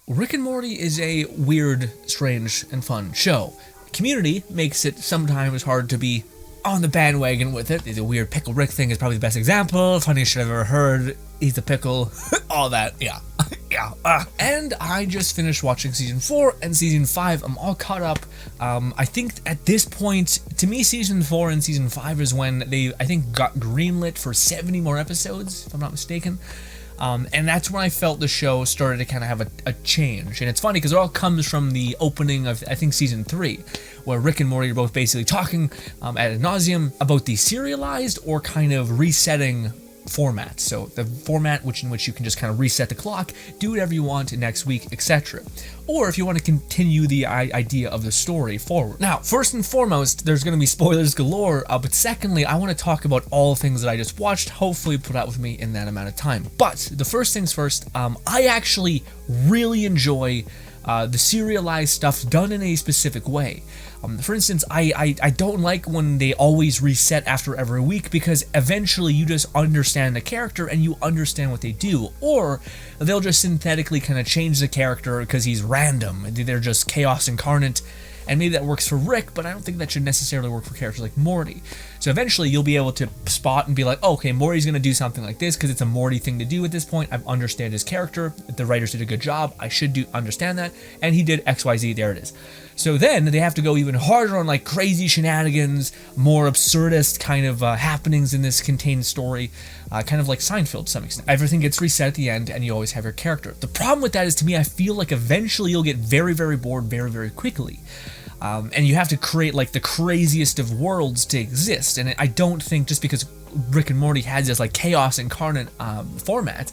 Rick and Morty is a weird, strange, and fun show. Community makes it sometimes hard to be on the bandwagon with it. The weird Pickle Rick thing is probably the best example. Funniest shit I've ever heard. He's a pickle. All that, yeah. And I just finished watching Season 4 and Season 5. I'm all caught up. I think at this point, to me, Season 4 and Season 5 is when they, I think, got greenlit for 70 more episodes, if I'm not mistaken. And that's when I felt the show started to kind of have a change. And it's funny because it all comes from the opening of, I think, Season 3, where Rick and Morty are both basically talking ad nauseum about the serialized or kind of resetting format. So the format in which you can just kind of reset the clock, do whatever you want next week, etc. Or if you want to continue the idea of the story forward. Now, first and foremost, there's going to be spoilers galore, but secondly, I want to talk about all things that I just watched, hopefully put out with me in that amount of time. But the first things first, I actually really enjoy the serialized stuff done in a specific way. For instance, I don't like when they always reset after every week, because eventually you just understand the character and you understand what they do, or they'll just synthetically kind of change the character because he's random, they're just chaos incarnate. And maybe that works for Rick, but I don't think that should necessarily work for characters like Morty. So eventually you'll be able to spot and be like, oh, okay, Morty's going to do something like this because it's a Morty thing to do at this point. I understand his character. The writers did a good job. I should understand that. And he did XYZ. There it is. So then they have to go even harder on like crazy shenanigans, more absurdist kind of happenings in this contained story, kind of like Seinfeld to some extent. Everything gets reset at the end and you always have your character. The problem with that is, to me, I feel like eventually you'll get very, very bored very, very quickly. And you have to create like the craziest of worlds to exist. And I don't think just because Rick and Morty has this like chaos incarnate format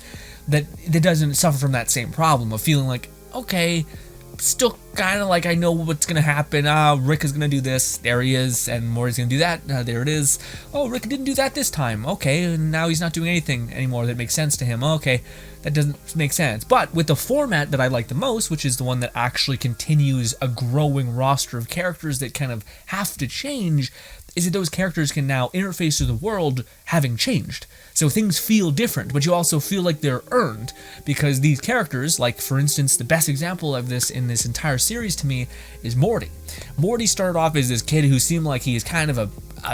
that it doesn't suffer from that same problem of feeling like, okay, still kind of like I know what's going to happen. Rick is going to do this. There he is. And Morty's going to do that. There it is. Oh, Rick didn't do that this time. Okay, and now he's not doing anything anymore that makes sense to him. Okay, that doesn't make sense. But with the format that I like the most, which is the one that actually continues a growing roster of characters that kind of have to change, is that those characters can now interface to the world having changed. So things feel different, but you also feel like they're earned, because these characters, like for instance, the best example of this in this entire series to me is Morty. Morty started off as this kid who seemed like he is kind of a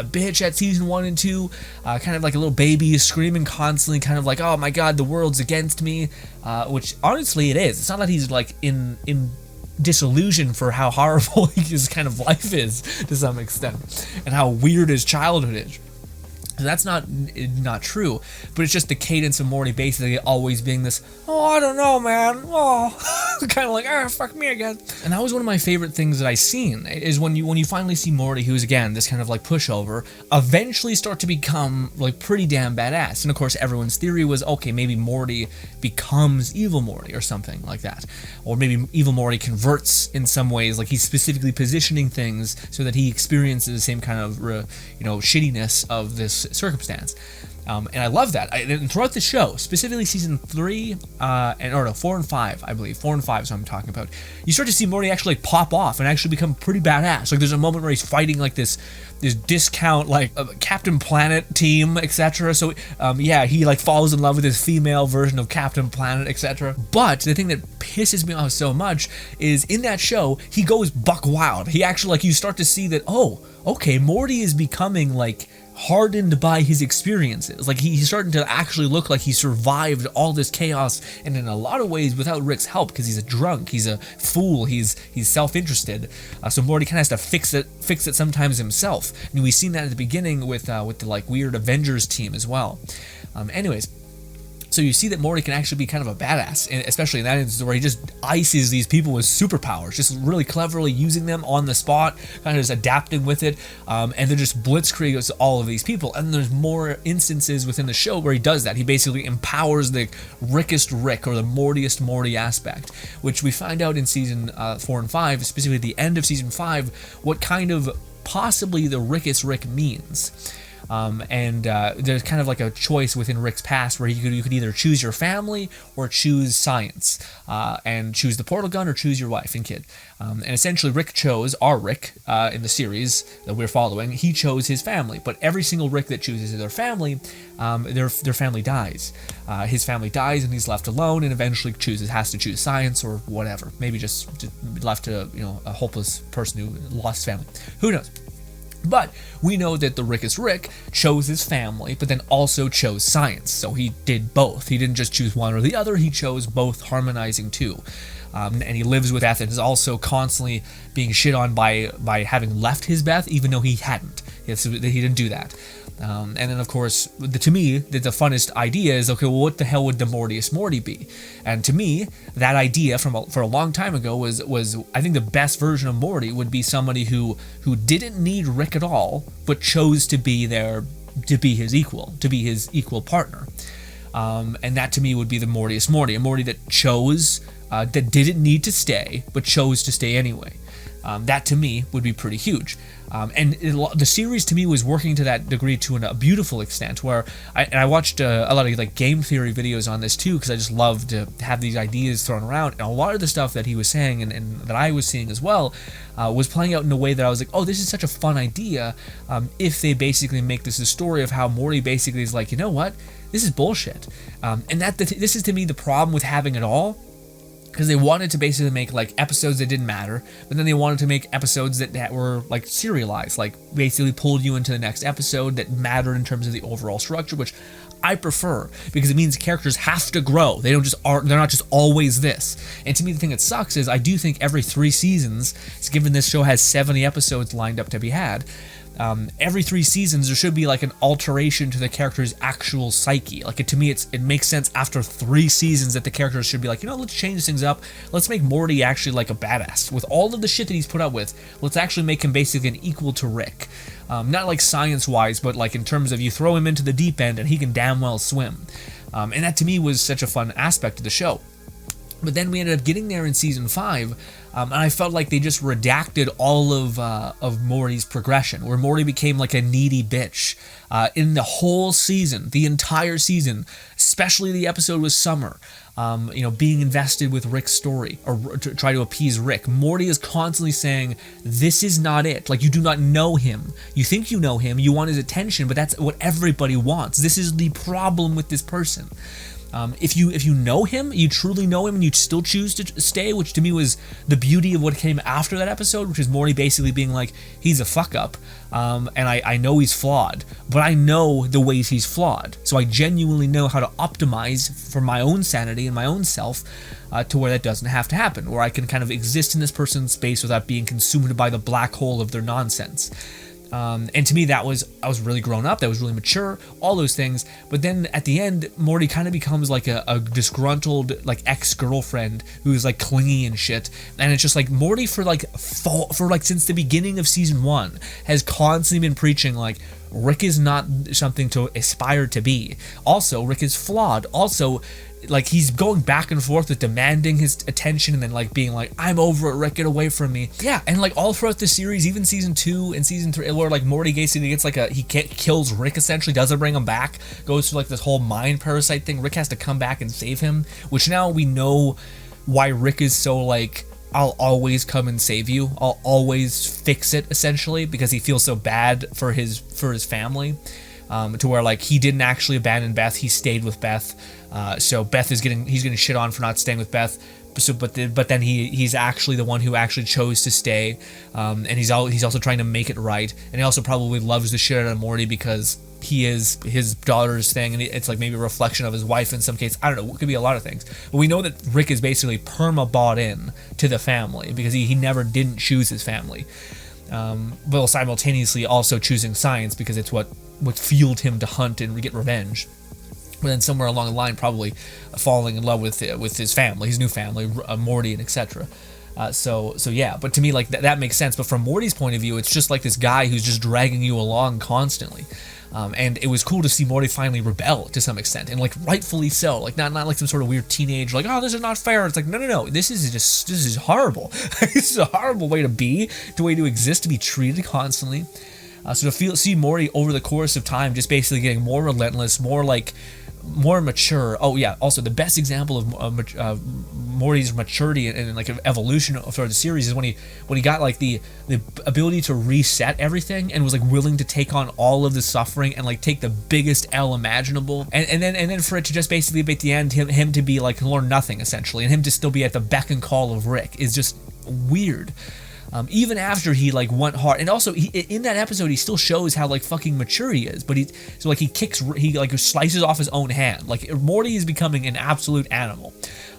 bitch at season 1 and 2, kind of like a little baby screaming constantly, kind of like, oh my god, the world's against me, which honestly it is. It's not that he's like in disillusion for how horrible his kind of life is to some extent and how weird his childhood is. So that's not true, but it's just the cadence of Morty basically always being this, oh, I don't know, man, oh, kind of like, fuck me again. And that was one of my favorite things that I seen, is when you finally see Morty, who's again this kind of like pushover, eventually start to become like pretty damn badass. And of course everyone's theory was, okay, maybe Morty becomes evil Morty or something like that, or maybe evil Morty converts in some ways, like he's specifically positioning things so that he experiences the same kind of shittiness of this circumstance. And I love that. And throughout the show, specifically season 3, 4 and 5, I believe. 4 and 5 is what I'm talking about. You start to see Morty actually like pop off and actually become pretty badass. Like there's a moment where he's fighting like this discount like Captain Planet team, etc. So he like falls in love with his female version of Captain Planet, etc. But the thing that pisses me off so much is in that show he goes buck wild. He actually, like, you start to see that, oh, okay, Morty is becoming like hardened by his experiences. Like he's starting to actually look like he survived all this chaos, and in a lot of ways without Rick's help, because he's a drunk, he's a fool, he's self-interested. So Morty kind of has to fix it sometimes himself. And we've seen that at the beginning with the like weird Avengers team as well. Anyways. So you see that Morty can actually be kind of a badass, especially in that instance where he just ices these people with superpowers, just really cleverly using them on the spot, kind of just adapting with it, and then just blitzkrieg all of these people. And there's more instances within the show where he does that. He basically empowers the Rickest Rick, or the Mortiest Morty aspect, which we find out in season 4 and 5, specifically at the end of season 5, what kind of possibly the Rickest Rick means. And there's kind of like a choice within Rick's past where you could either choose your family or choose science, and choose the portal gun or choose your wife and kid. And essentially Rick chose, our Rick, in the series that we're following, he chose his family. But every single Rick that chooses their family, their family dies. His family dies and he's left alone, and eventually has to choose science or whatever. Maybe just left to a hopeless person who lost his family. Who knows? But we know that the Rickest Rick chose his family, but then also chose science. So he did both. He didn't just choose one or the other, he chose both, harmonizing two. And he lives with Beth and is also constantly being shit on by having left his Beth, even though he hadn't. He didn't do that. And then, of course, to me, the funnest idea is, okay, well, what the hell would the Mortiest Morty be? And to me, that idea for a long time ago was I think the best version of Morty would be somebody who didn't need Rick at all, but chose to be there to be his equal partner. And that to me would be the Mortiest Morty, a Morty that chose, that didn't need to stay, but chose to stay anyway. That to me would be pretty huge. And the series to me was working to that degree to a beautiful extent, where I watched a lot of like game theory videos on this too, because I just love to have these ideas thrown around, and a lot of the stuff that he was saying and that I was seeing as well was playing out in a way that I was like, oh, this is such a fun idea, if they basically make this a story of how Morty basically is like, you know what, this is bullshit. And this is to me the problem with having it all, because they wanted to basically make like episodes that didn't matter, but then they wanted to make episodes that were like serialized, like basically pulled you into the next episode that mattered in terms of the overall structure, which I prefer, because it means characters have to grow. They're not just always this. And to me, the thing that sucks is I do think every 3 seasons, given this show has 70 episodes lined up to be had, every 3 seasons there should be like an alteration to the character's actual psyche. Like to me, it makes sense after 3 seasons that the characters should be like, let's change things up. Let's make Morty actually like a badass. With all of the shit that he's put up with, let's actually make him basically an equal to Rick. Not like science-wise, but like in terms of you throw him into the deep end and he can damn well swim. And that to me was such a fun aspect of the show. But then we ended up getting there in season 5, and I felt like they just redacted all of Morty's progression, where Morty became like a needy bitch in the whole season, the entire season, especially the episode with Summer. Being invested with Rick's story, or to try to appease Rick. Morty is constantly saying, this is not it. Like, you do not know him. You think you know him, you want his attention, but that's what everybody wants. This is the problem with this person. If you know him, you truly know him, and you still choose to stay, which to me was the beauty of what came after that episode, which is Morty basically being like, he's a fuck up, and I know he's flawed, but I know the ways he's flawed, so I genuinely know how to optimize for my own sanity and my own self, to where that doesn't have to happen, where I can kind of exist in this person's space without being consumed by the black hole of their nonsense. And to me, I was really grown up, that was really mature, all those things. But then at the end, Morty kind of becomes like a disgruntled like ex-girlfriend who's like clingy and shit. And it's just like Morty for since the beginning of season 1 has constantly been preaching like, Rick is not something to aspire to be. Also, Rick is flawed. Also, like, he's going back and forth with demanding his attention and then like being like, I'm over it, Rick, get away from me. Yeah, and like all throughout the series, even season 2 and season 3, where like Morty basically gets like he kills Rick, essentially doesn't bring him back, goes through like this whole mind parasite thing. Rick has to come back and save him, which now we know why Rick is so like, I'll always come and save you, I'll always fix it, essentially, because he feels so bad for his family. To where like he didn't actually abandon Beth, he stayed with Beth. So Beth he's getting shit on for not staying with Beth. But then he's actually the one who actually chose to stay, and he's also trying to make it right. And he also probably loves the shit out of Morty because he is his daughter's thing, and it's like maybe a reflection of his wife in some case. I don't know, it could be a lot of things. But we know that Rick is basically perma bought in to the family because he never didn't choose his family. While simultaneously also choosing science because it's what fueled him to hunt and get revenge. But then somewhere along the line, probably falling in love with his family, his new family, Morty, and etc. So yeah, but to me, like that makes sense. But from Morty's point of view, it's just like this guy who's just dragging you along constantly. And it was cool to see Morty finally rebel to some extent, and like rightfully so. Like not like some sort of weird teenage, like, oh, this is not fair. It's like, no, this is horrible. This is a horrible way to be, the way to exist, to be treated constantly. So to see Morty over the course of time just basically getting more relentless, more mature. Oh yeah, also the best example of Morty's maturity and like evolution throughout the series is when he got like the ability to reset everything and was like willing to take on all of the suffering and like take the biggest L imaginable, and then for it to just basically be at the end him to be like learn nothing essentially, and him to still be at the beck and call of Rick is just weird. Even after he like went hard, and also in that episode he still shows how like fucking mature he is, but he like slices off his own hand. Like Morty is becoming an absolute animal,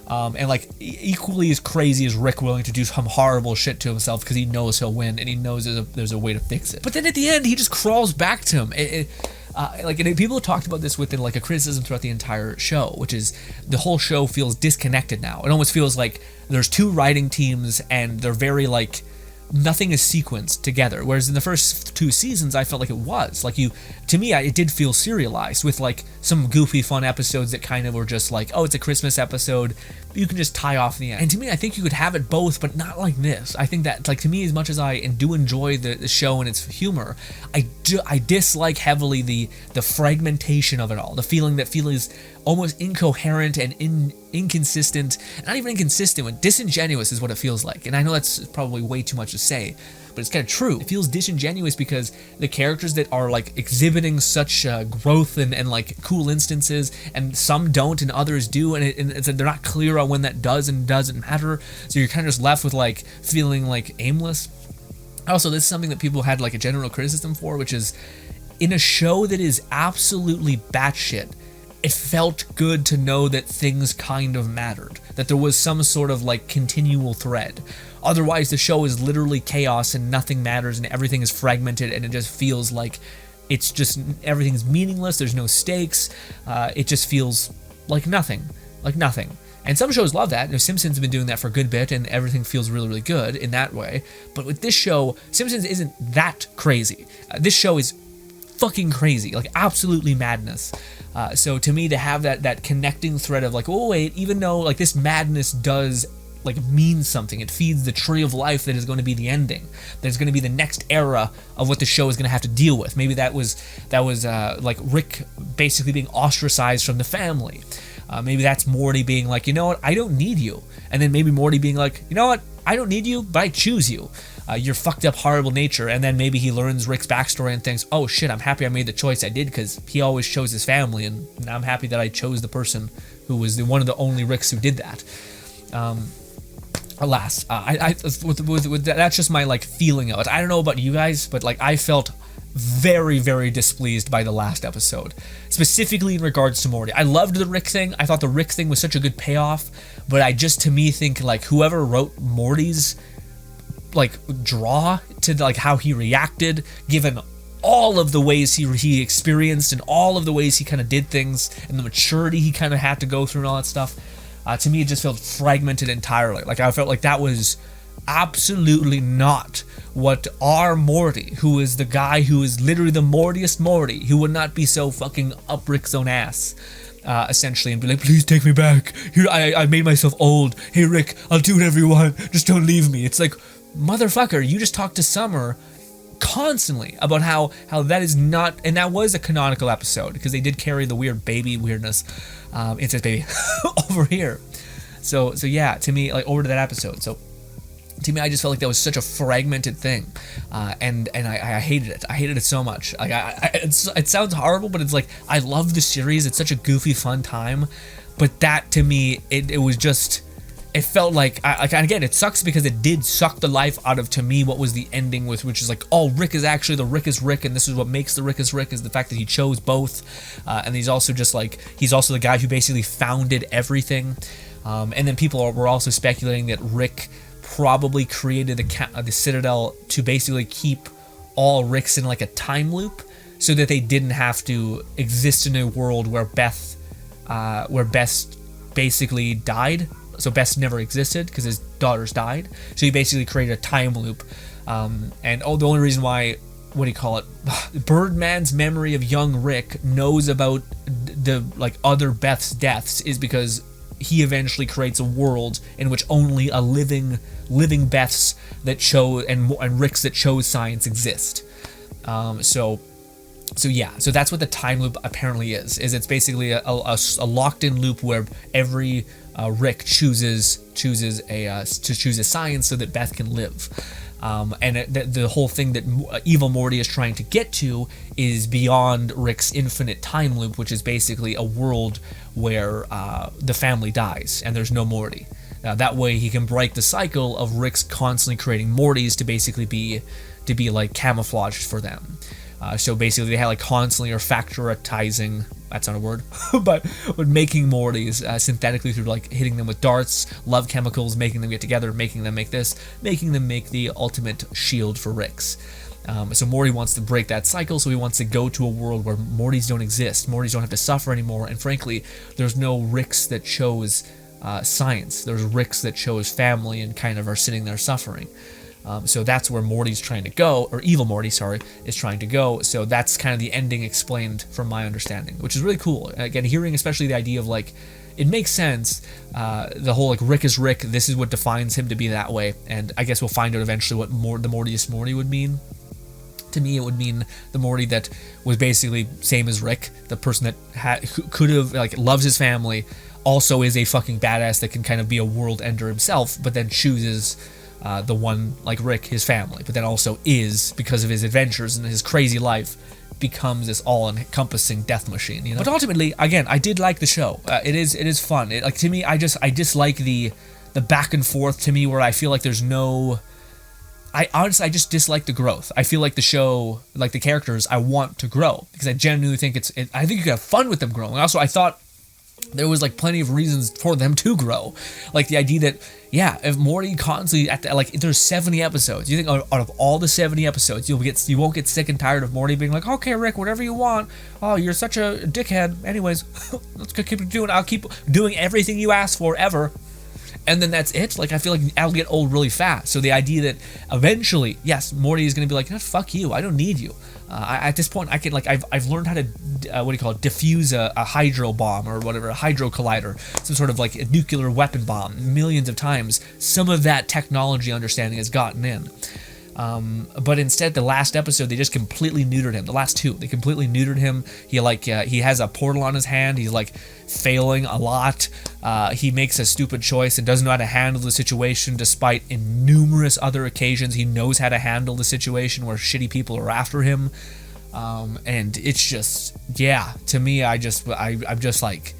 and like equally as crazy as Rick, willing to do some horrible shit to himself because he knows he'll win and he knows there's a way to fix it. But then at the end he just crawls back to him. And people have talked about this within like a criticism throughout the entire show, which is the whole show feels disconnected now. It almost feels like there's two writing teams and they're very like nothing is sequenced together, whereas in the first 2 seasons I felt like it was like it did feel serialized with like some goofy fun episodes that kind of were just like, oh, it's a Christmas episode, you can just tie off the end. And to me, I think you could have it both, but not like this. I think that like to me, as much as I do enjoy the show and its humor, I dislike heavily the fragmentation of it all, the feeling that feels almost incoherent and inconsistent, not even inconsistent, but disingenuous is what it feels like. And I know that's probably way too much to say, but it's kind of true. It feels disingenuous because the characters that are like exhibiting such growth and like cool instances, and some don't and others do, and they're not clear on when that does and doesn't matter, so you're kind of just left with like feeling like aimless. Also, this is something that people had like a general criticism for, which is in a show that is absolutely batshit, it felt good to know that things kind of mattered, that there was some sort of like continual thread. Otherwise, the show is literally chaos and nothing matters and everything is fragmented, and it just feels like it's just everything's meaningless. There's no stakes. It just feels like nothing. And some shows love that. Simpsons have been doing that for a good bit, and everything feels really, really good in that way. But with this show, Simpsons isn't that crazy. This show is fucking crazy, like absolutely madness. So to me, to have that connecting thread of like, oh wait, even though like this madness does like mean something, it feeds the tree of life that is going to be the ending, that is going to be the next era of what the show is going to have to deal with. Maybe that was like Rick basically being ostracized from the family. Maybe that's Morty being like, you know what, I don't need you. And then maybe Morty being like, you know what, I don't need you, but I choose you. Your fucked up, horrible nature. And then maybe he learns Rick's backstory and thinks, oh shit, I'm happy I made the choice I did, because he always chose his family, and I'm happy that I chose the person who was one of the only Ricks who did that. Alas, that's just my like feeling of it. I don't know about you guys, but like I felt very, very displeased by the last episode, specifically in regards to Morty. I loved the Rick thing. I thought the Rick thing was such a good payoff, but I just, to me, think like whoever wrote Morty's like draw to like how he reacted, given all of the ways he experienced and all of the ways he kind of did things and the maturity he kind of had to go through and all that stuff, to me it just felt fragmented entirely. Like I felt like that was absolutely not what our Morty, who is the guy who is literally the Mortiest Morty, who would not be so fucking up Rick's own ass, essentially, and be like, please take me back. Here, I made myself old. Hey Rick, I'll do whatever you want. Just don't leave me. It's like, motherfucker, you just talked to Summer constantly about how that is not, and that was a canonical episode because they did carry the weird baby weirdness. It says baby over here. So yeah, to me, like over to that episode. So to me, I just felt like that was such a fragmented thing, and I hated it. I hated it so much. Like it sounds horrible, but it's like I love the series. It's such a goofy, fun time, but that to me, it was just. It felt like, again, it sucks because it did suck the life out of, to me, what was the ending with, which is like, oh, Rick is actually the Rickest Rick, and this is what makes the Rickest Rick, is the fact that he chose both, and he's also just like, he's also the guy who basically founded everything, and then people were also speculating that Rick probably created the Citadel to basically keep all Ricks in like a time loop, so that they didn't have to exist in a world where Beth basically died. So Beth never existed because his daughters died. So he basically created a time loop. And the only reason why, what do you call it? Birdman's memory of young Rick knows about the like other Beth's deaths is because he eventually creates a world in which only a living Beths that chose and Ricks that chose science exist. So yeah, so that's what the time loop apparently is it's basically a locked-in loop where every Rick chooses a science so that Beth can live. And the whole thing that evil Morty is trying to get to is beyond Rick's infinite time loop, which is basically a world where the family dies and there's no Morty. That way he can break the cycle of Rick's constantly creating Mortys to basically be like camouflaged for them. So basically they had like constantly or factorizing, that's not a word, but making Mortys synthetically through like hitting them with darts, love chemicals, making them get together, making them make this, making them make the ultimate shield for Ricks. So Morty wants to break that cycle, so he wants to go to a world where Mortys don't exist, Mortys don't have to suffer anymore, and frankly, there's no Ricks that chose science, there's Ricks that chose family and kind of are sitting there suffering. So that's where Morty's trying to go, or evil Morty, sorry, is trying to go. So that's kind of the ending explained from my understanding, which is really cool. Again, hearing especially the idea of like, it makes sense, the whole like Rick is Rick, this is what defines him to be that way, and I guess we'll find out eventually what the Mortiest Morty would mean. To me, it would mean the Morty that was basically same as Rick, the person that could have, like, loves his family, also is a fucking badass that can kind of be a world ender himself, but then chooses the one like Rick, his family, but then also is, because of his adventures and his crazy life, becomes this all-encompassing death machine, you know? But ultimately, again, I did like the show. It is fun. Like, to me, I dislike the back and forth to me, where I feel like there's no... I just dislike the growth. I feel like the show, like the characters, I want to grow, because I genuinely think I think you can have fun with them growing. Also, I thought there was like plenty of reasons for them to grow, like the idea that, yeah, if Morty constantly like there's 70 episodes, you think out of all the 70 episodes you won't get sick and tired of Morty being like, okay Rick, whatever you want, oh you're such a dickhead, anyways, let's keep doing, I'll keep doing everything you ask for ever, and then that's it. Like, I feel like that'll get old really fast. So the idea that eventually, yes, Morty is going to be like, no, fuck you, I don't need you. At this point, I can, like, I've learned how to, diffuse a hydro bomb or whatever, a hydro collider, some sort of like a nuclear weapon bomb millions of times. Some of that technology understanding has gotten in. But instead, the last episode, they just completely neutered him. The last two, they completely neutered him. He has a portal on his hand. He's like failing a lot. He makes a stupid choice and doesn't know how to handle the situation, despite in numerous other occasions he knows how to handle the situation where shitty people are after him. And it's just, yeah, to me, I'm just like,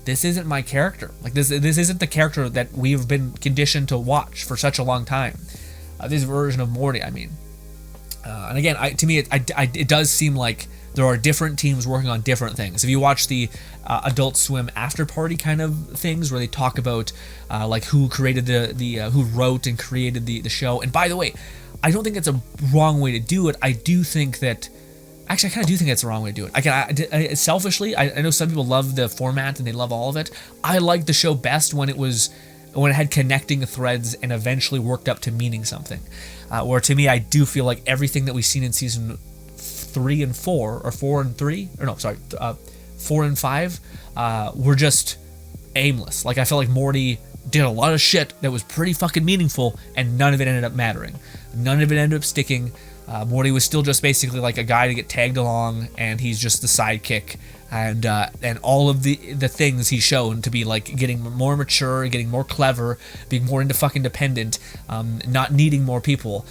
this isn't my character. Like, this isn't the character that we've been conditioned to watch for such a long time. This version of Morty, I mean. And again, to me, it does seem like there are different teams working on different things. If you watch the Adult Swim after party kind of things, where they talk about like who created who wrote and created the show. And by the way, I don't think it's a wrong way to do it. I do think that, actually, I kind of do think it's the wrong way to do it. Selfishly, I know some people love the format and they love all of it. I liked the show best when it had connecting threads and eventually worked up to meaning something. Where to me, I do feel like everything that we've seen in season 3 and 4, or 4 and 3, or no, sorry, 4 and 5, were just aimless. Like, I felt like Morty did a lot of shit that was pretty fucking meaningful, and none of it ended up mattering. None of it ended up sticking. Morty was still just basically like a guy to get tagged along, and he's just the sidekick. And all of the things he's shown to be like getting more mature, getting more clever, being more fucking independent, not needing more people.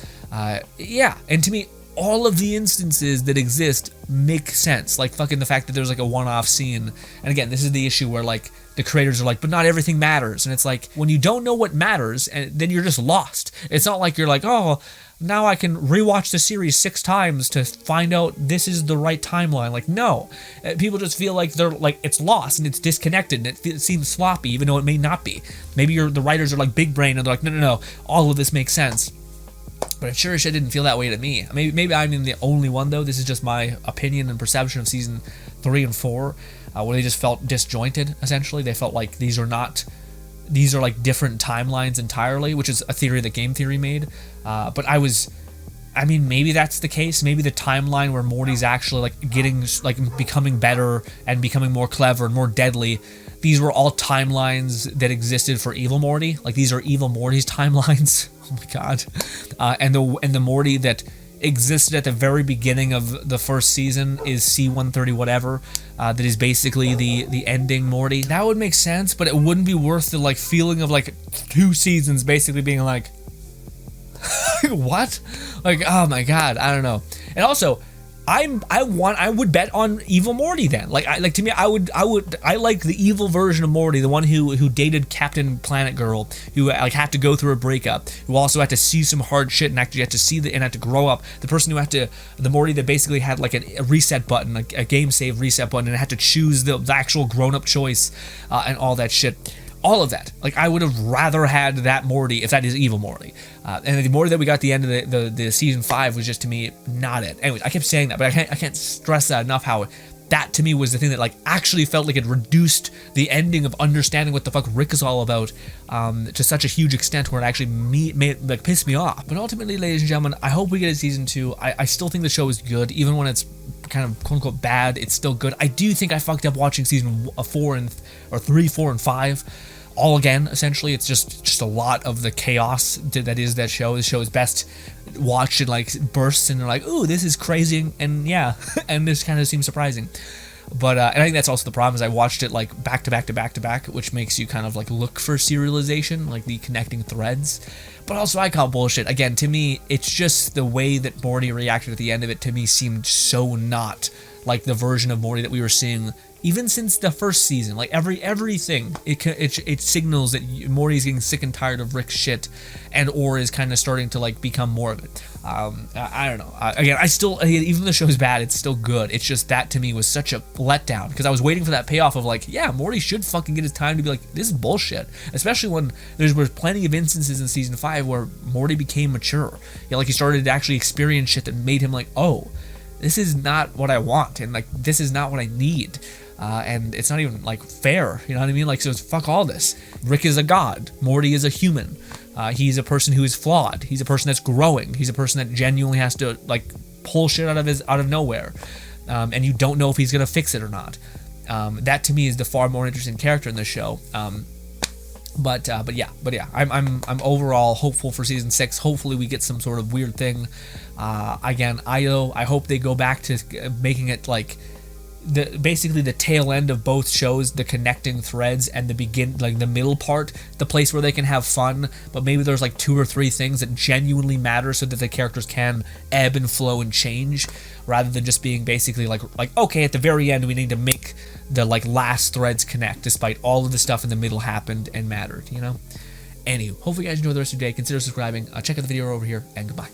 Yeah, and to me, all of the instances that exist make sense. Like fucking the fact that there's like a one-off scene. And again, this is the issue where like the creators are like, but not everything matters. And it's like, when you don't know what matters, and then you're just lost. It's not like you're like, oh, now I can rewatch the series 6 times to find out this is the right timeline. Like, no. People just feel like they're like, it's lost and it's disconnected and it seems sloppy, even though it may not be. Maybe the writers are like big brain and they're like, no, all of this makes sense. But it sure as shit didn't feel that way to me. Maybe I'm the only one, though. This is just my opinion and perception of season 3 and 4, where they just felt disjointed, essentially. They felt like these are like different timelines entirely, which is a theory that game theory made. But maybe that's the case. Maybe the timeline where Morty's actually like becoming better and becoming more clever and more deadly, these were all timelines that existed for evil Morty. Like, these are evil Morty's timelines. Oh my god. And the Morty that existed at the very beginning of the first season is C-130 whatever, that is basically the ending Morty. That would make sense, but it wouldn't be worth the like feeling of like 2 seasons basically being like, what? Like, oh my god, I don't know. And also, I would bet on evil Morty then. To me, I like the evil version of Morty, the one who dated Captain Planet Girl, who like had to go through a breakup, who also had to see some hard shit and actually had to see and had to grow up. The person who had to, the Morty that basically had like a reset button, like a game save reset button, and had to choose the actual grown up choice, and all that shit. All of that. Like, I would have rather had that Morty if that is evil Morty. And the Morty that we got at the end of the season 5 was just, to me, not it. Anyways, I kept saying that, but I can't stress that enough, how that to me was the thing that like actually felt like it reduced the ending of understanding what the fuck Rick is all about, to such a huge extent where it actually like pissed me off. But ultimately, ladies and gentlemen, I hope we get a season 2. I still think the show is good, even when it's kind of quote unquote bad. It's still good. I do think I fucked up watching season 3, 4, and 5 all again. Essentially, it's just a lot of the chaos that is that show. The show is best watched in like bursts, and they're like, ooh, this is crazy, and yeah, and this kind of seems surprising. But and I think that's also the problem, is I watched it like back to back to back to back, which makes you kind of like look for serialization, like the connecting threads. But also, I call bullshit. Again, to me, it's just the way that Morty reacted at the end of it, to me, seemed so not like the version of Morty that we were seeing even since the first season. Like everything, it signals that Morty's getting sick and tired of Rick's shit, and or is kind of starting to like become more of it. I don't know. Again, even though the show's bad, it's still good. It's just that to me was such a letdown, because I was waiting for that payoff of like, yeah, Morty should fucking get his time to be like, this is bullshit. Especially when there was plenty of instances in season 5 where Morty became mature. Like he started to actually experience shit that made him like, oh, this is not what I want, and like this is not what I need. And it's not even like fair, you know what I mean? Like, so it's fuck all this. Rick is a god. Morty is a human. He's a person who is flawed. He's a person that's growing. He's a person that genuinely has to like pull shit out of nowhere, and you don't know if he's gonna fix it or not. That to me is the far more interesting character in the show. But yeah, I'm overall hopeful for season 6. Hopefully we get some sort of weird thing. Again, I hope they go back to making it like basically the tail end of both shows, the connecting threads, and the middle part, the place where they can have fun, but maybe there's like 2 or 3 things that genuinely matter, so that the characters can ebb and flow and change, rather than just being basically like okay, at the very end we need to make the like last threads connect, despite all of the stuff in the middle happened and mattered, you know. Anyway, hopefully you guys enjoy the rest of your day. Consider subscribing. Check out the video over here, and goodbye.